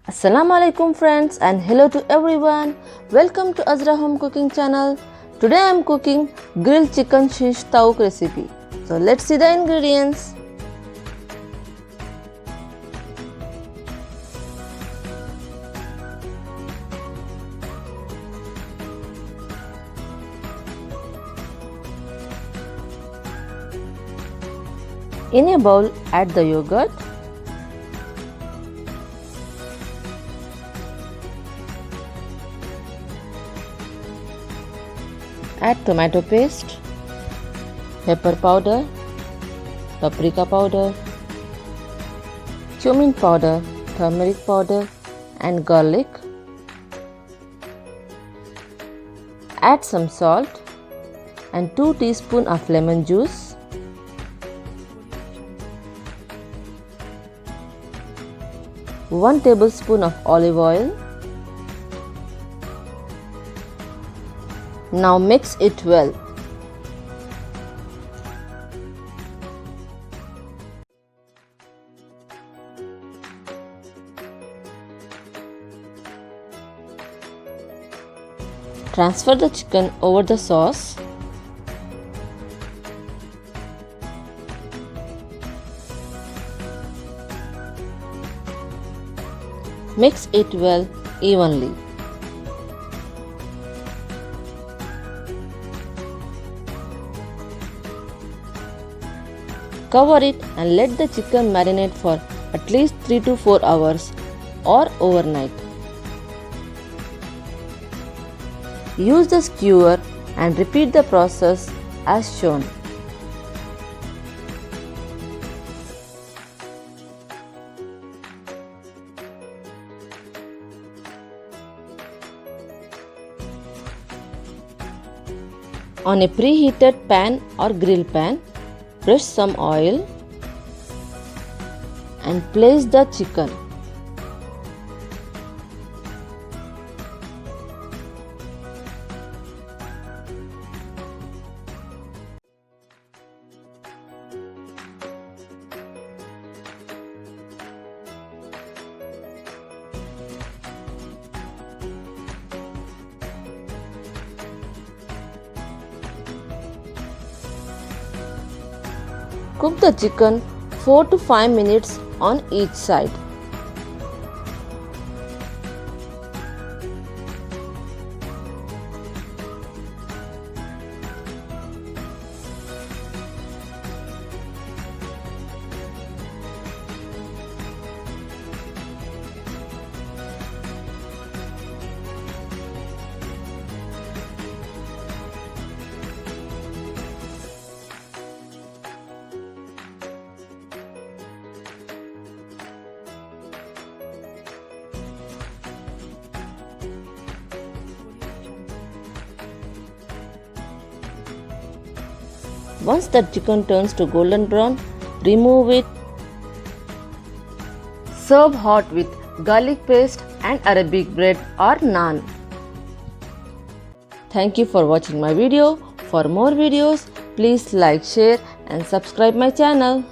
Assalamu alaikum friends and hello to everyone. Welcome to Azra Home Cooking channel. Today I am cooking grilled chicken shish tawook recipe. So let's see the ingredients. In a bowl, add the yogurt, add tomato paste, pepper powder, paprika powder, cumin powder, turmeric powder and garlic. Add some salt and 2 teaspoons of lemon juice. One tablespoon of olive oil. Now mix it well. Transfer the chicken over the sauce. Mix it well evenly. Cover it and let the chicken marinate for at least 3 to 4 hours or overnight. Use the skewer and repeat the process as shown. On a preheated pan or grill pan, brush some oil and place the chicken. Cook the chicken 4 to 5 minutes on each side. Once the chicken turns to golden brown, remove it. Serve hot with garlic paste and Arabic bread or naan. Thank you for watching my video. For more videos, please like, share and subscribe my channel.